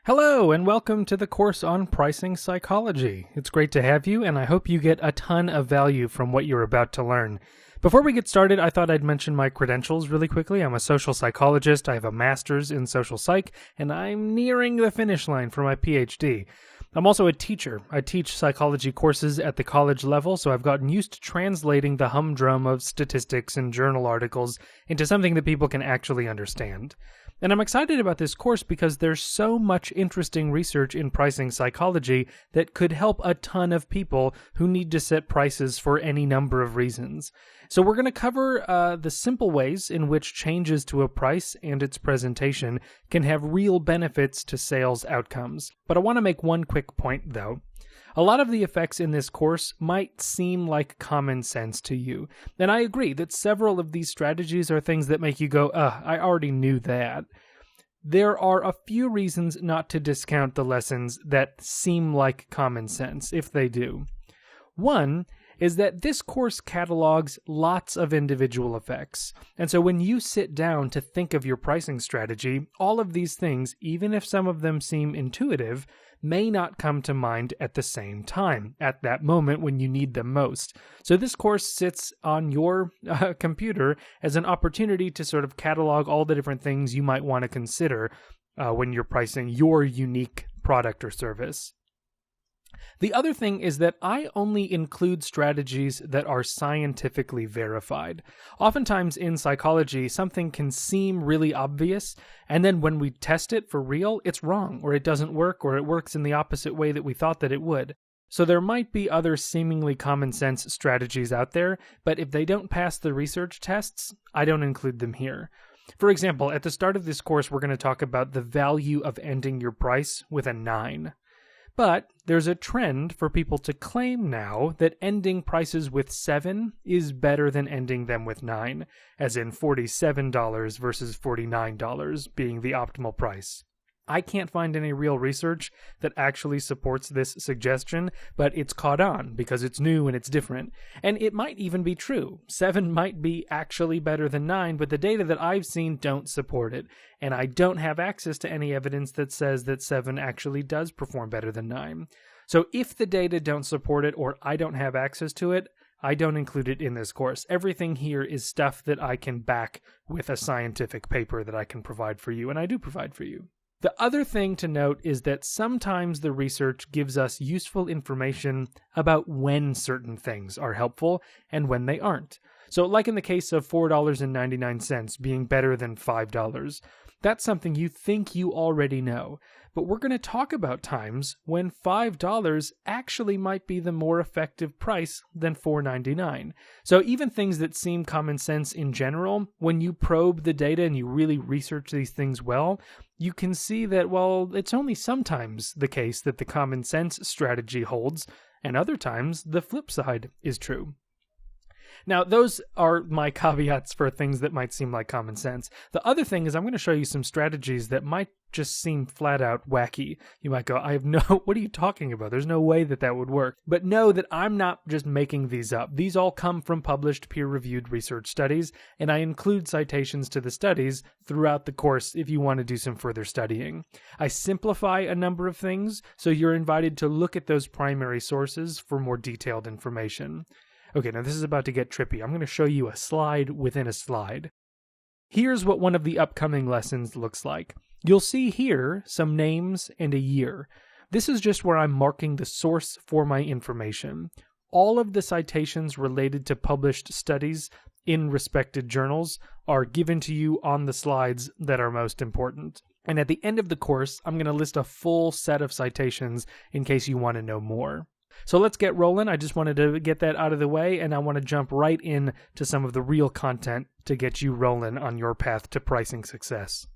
Hello, and welcome to the course on pricing psychology. It's great to have you, and I hope you get a ton of value from what you're about to learn. Before we get started, I thought I'd mention my credentials really quickly. I'm a social psychologist, I have a master's in social psych, and I'm nearing the finish line for my PhD. I'm also a teacher. I teach psychology courses at the college level, so I've gotten used to translating the humdrum of statistics and journal articles into something that people can actually understand. And I'm excited about this course because there's so much interesting research in pricing psychology that could help a ton of people who need to set prices for any number of reasons. So we're going to cover the simple ways in which changes to a price and its presentation can have real benefits to sales outcomes. But I want to make one quick point, though. A lot of the effects in this course might seem like common sense to you, and I agree that several of these strategies are things that make you go, I already knew that. There are a few reasons not to discount the lessons that seem like common sense, if they do. One is that this course catalogs lots of individual effects, and so when you sit down to think of your pricing strategy, all of these things, even if some of them seem intuitive, may not come to mind at the same time, at that moment when you need them most. So this course sits on your computer as an opportunity to sort of catalog all the different things you might want to consider when you're pricing your unique product or service. The other thing is that I only include strategies that are scientifically verified. Oftentimes in psychology, something can seem really obvious, and then when we test it for real, it's wrong, or it doesn't work, or it works in the opposite way that we thought that it would. So there might be other seemingly common sense strategies out there, but if they don't pass the research tests, I don't include them here. For example, at the start of this course, we're going to talk about the value of ending your price with a 9. But there's a trend for people to claim now that ending prices with 7 is better than ending them with 9, as in $47 versus $49 being the optimal price. I can't find any real research that actually supports this suggestion, but it's caught on because it's new and it's different. And it might even be true. 7 might be actually better than 9, but the data that I've seen don't support it. And I don't have access to any evidence that says that 7 actually does perform better than 9. So if the data don't support it or I don't have access to it, I don't include it in this course. Everything here is stuff that I can back with a scientific paper that I can provide for you, and I do provide for you. The other thing to note is that sometimes the research gives us useful information about when certain things are helpful and when they aren't. So like in the case of $4.99 being better than $5, that's something you think you already know. But we're going to talk about times when $5 actually might be the more effective price than $4.99. So even things that seem common sense in general, when you probe the data and you really research these things well, you can see that, well, it's only sometimes the case that the common sense strategy holds, and other times the flip side is true. Now, those are my caveats for things that might seem like common sense. The other thing is I'm going to show you some strategies that might just seem flat out wacky. You might go, what are you talking about? There's no way that would work. But know that I'm not just making these up. These all come from published peer-reviewed research studies, and I include citations to the studies throughout the course if you want to do some further studying. I simplify a number of things, so you're invited to look at those primary sources for more detailed information. Okay, now this is about to get trippy. I'm going to show you a slide within a slide. Here's what one of the upcoming lessons looks like. You'll see here some names and a year. This is just where I'm marking the source for my information. All of the citations related to published studies in respected journals are given to you on the slides that are most important. And at the end of the course, I'm going to list a full set of citations in case you want to know more. So let's get rolling. I just wanted to get that out of the way, and I want to jump right in to some of the real content to get you rolling on your path to pricing success.